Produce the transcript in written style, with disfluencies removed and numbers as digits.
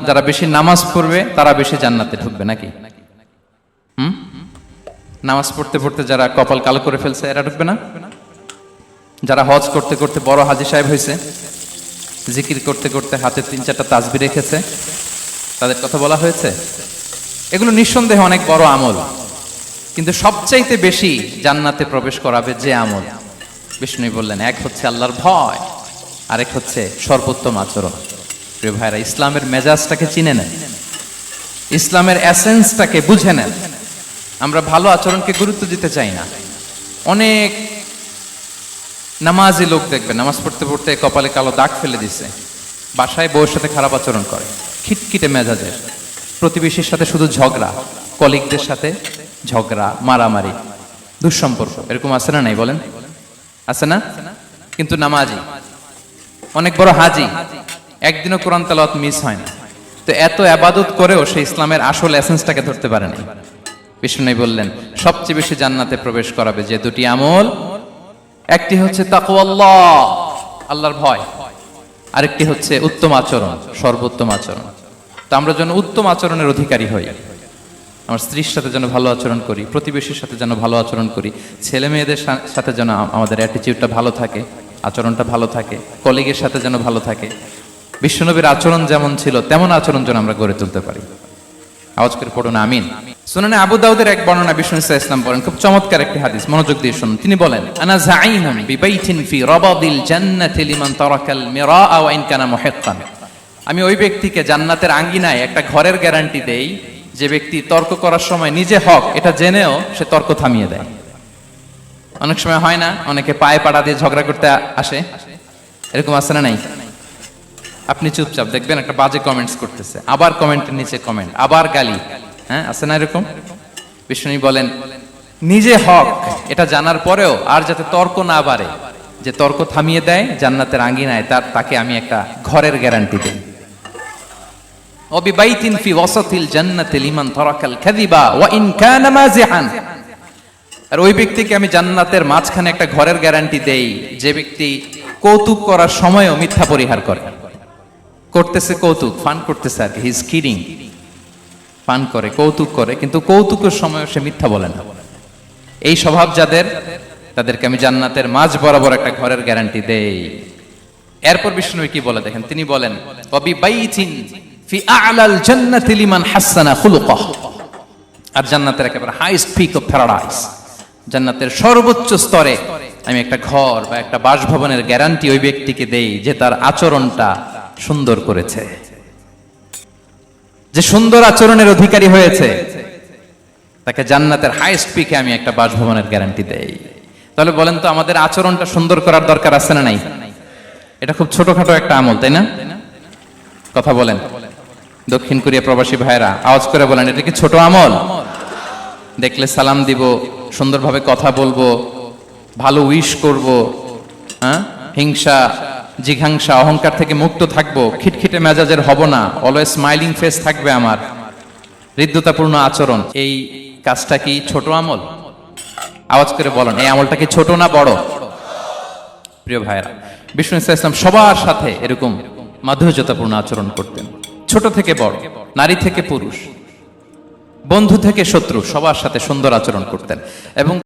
যারা বেশি নামাজ পড়বে তারা বেশি জান্নাতে ঢুকবে নাকি? নামাজ পড়তে পড়তে যারা কপাল কালো করে ফেলছে এরা ঢুকবে না? যারা হজ করতে করতে বড় হাজী সাহেব হয়েছে, জিকির করতে করতে হাতে 3-4টা তাসবিহ রেখেছে, তাদের কথা বলা হয়েছে? এগুলো নিঃসন্দেহে অনেক বড় আমল, কিন্তু সবচাইতে বেশি জান্নাতে প্রবেশ করাবে যে আমল, বিষ্ণু বললেন, এক হচ্ছে আল্লাহর ভয়, আরেক হচ্ছে সর্বোত্তম আচরণ। প্রিয় ভাইরা, ইসলামের মেজাজটাকে চিনে নেন, ইসলামের এসেন্সটাকে বুঝে নেন। আমরা ভালো আচরণকে গুরুত্ব দিতে চাই না। অনেক নামাজি লোক দেখবেন নামাজ পড়তে পড়তে কপালে কালো দাগ ফেলে দিছে, বাসায় বউয়ের সাথে খারাপ আচরণ করে, খিটখিটে মেজাজের, প্রতিবেশীর সাথে শুধু ঝগড়া, কলিগদের সাথে ঝগড়া, মারামারি, দুঃসম্পর্ক, এরকম আছে না নাই বলেন? আছে না? কিন্তু নামাজি, অনেক বড় হাজি, একদিনও কোরআন তেলাওয়াত মিস হয় না, তো এত ইবাদত করেও সে ইসলামের আসল এসেন্সটাকে ধরতে পারে না। বিষ্ণু বললেন সবচেয়ে বেশি জান্নাতে প্রবেশ করাবে যে দুটি আমল, একটি হচ্ছে তাকওয়াল্লাহ, আল্লাহর ভয়, আরেকটি হচ্ছে উত্তম আচরণ, সর্বোত্তম আচরণ। তো আমরা যেন উত্তম আচরণের অধিকারী হই, আমার স্ত্রীর সাথে যেন ভালো আচরণ করি, প্রতিবেশীর সাথে যেন ভালো আচরণ করি, ছেলে মেয়েদের সাথে যেন আমাদের অ্যাটিটিউডটা ভালো থাকে, আচরণটা ভালো থাকে, কলিগের সাথে যেন ভালো থাকে। বিশ্বনবীর আচরণ যেমন ছিল তেমন আচরণ যেন আমরা গড়ে তুলতে পারি। আওয়াজ করে পড়ুন আমিন। সুনানে আবু দাউদের এক বর্ণনা বিষ্ণু ইসলাম বলেন, খুব চমৎকার একটি হাদিস, মনোযোগ দিয়ে শুনুন। তিনি বলেন, আনা যাঈনুন বিবাইতিন ফি রাবাদিল জান্নাতি লিমান তারাকাল মিরাআ ওয়া ইন কানা মুহিক্কান। আমি ওই ব্যক্তিকে জান্নাতের আঙ্গিনায় একটা ঘরের গ্যারান্টি দেই যে ব্যক্তি তর্ক করার সময় নিজে হক এটা জেনেও সে তর্ক থামিয়ে দেয়। অনেক সময় হয় না, অনেকে পায়ে পাড়া দিয়ে ঝগড়া করতে আসে, এরকম আছে না নাই? আপনি চুপচাপ দেখবেন একটা বাজে কমেন্টস করতেছে, আবার কমেন্টের নিচে কমেন্ট, আবার গালি, হ্যাঁ আছে না এরকম? বিষ্ণু বলেন নিজে হক এটা জানার পরেও আর যাতে তর্ক না বাড়ে, যে তর্ক থামিয়ে দেয় জান্নাতের আঙ্গিনায়, তাকে আমি একটা ঘরের গ্যারান্টি দেই। ওয়াবিবাইতিন ফি ওয়াসাতিল জান্নাতি লিমান তারাকাল কাযিবা ওয়া ইন কানা মাযিহান। আর ওই ব্যক্তিকে আমি জান্নাতের মাঝখানে একটা ঘরের গ্যারান্টি দেই যে ব্যক্তি কৌতুক করার সময়ও মিথ্যা পরিহার করে। করতেছে কৌতুক, ফান করতেছে আর কি, হি ইজ কিডিং, ফান করে, কৌতুক করে, কিন্তু কৌতুকের সময় সে মিথ্যা বলে না। এই স্বভাব যাদের, তাদেরকে আমি জান্নাতের মাঝ বরাবর একটা ঘরের গ্যারান্টি দেই। এরপর বিষ্ণু কি বলে দেখেন, তিনি বলেন ওয়াবিবাইতিন ফি আ'লাল জান্নাতি লিমান হাসানা খুলুকাহ। আর জান্নাতের একেবারে হাইস্ট পিক অফ প্যারাডাইস, জান্নাতের সর্বোচ্চ স্তরে আমি একটা ঘর বা একটা বাসভবনের গ্যারান্টি ওই ব্যক্তিকে দেই যে তার আচরণটা সুন্দর করেছে, যে সুন্দর আচরণের অধিকারী হয়েছে, তাকে জান্নাতের হাইস্ট পিকে আমি একটা বাসভবনের গ্যারান্টি দেই। তাহলে বলেন তো আমাদের আচরণটা সুন্দর করার দরকার আছে না নাই? এটা খুব ছোটখাটো একটা আমল, তাই না? কথা বলেন দক্ষিণ কোরিয়া প্রবাসী ভাইরা, আওয়াজ করে বলেন এটা কি ছোট আমল? দেখলে সালাম দিব, সুন্দরভাবে কথা বলবো, ভালো উইশ করব, হ্যাঁ, হিংসা জিঘাংসা অহংকার থেকে মুক্ত থাকবো, খিটখিটে মেজাজের হব না, অলওয়েজ স্মাইলিং ফেস থাকবে আমার, হৃদ্যতাপূর্ণ আচরণ। এই কাজটা কি ছোট আমল? আওয়াজ করে বলেন এই আমলটা কি ছোট না বড়? প্রিয় ভাইরা, বিষ্ণু ইসলাম সবার সাথে এরকম মাধুর্যতাপূর্ণ আচরণ করতেন, ছোট থেকে বড়, নারী থেকে পুরুষ, বন্ধু থেকে শত্রু, সবার সাথে সুন্দর আচরণ করতেন। এবং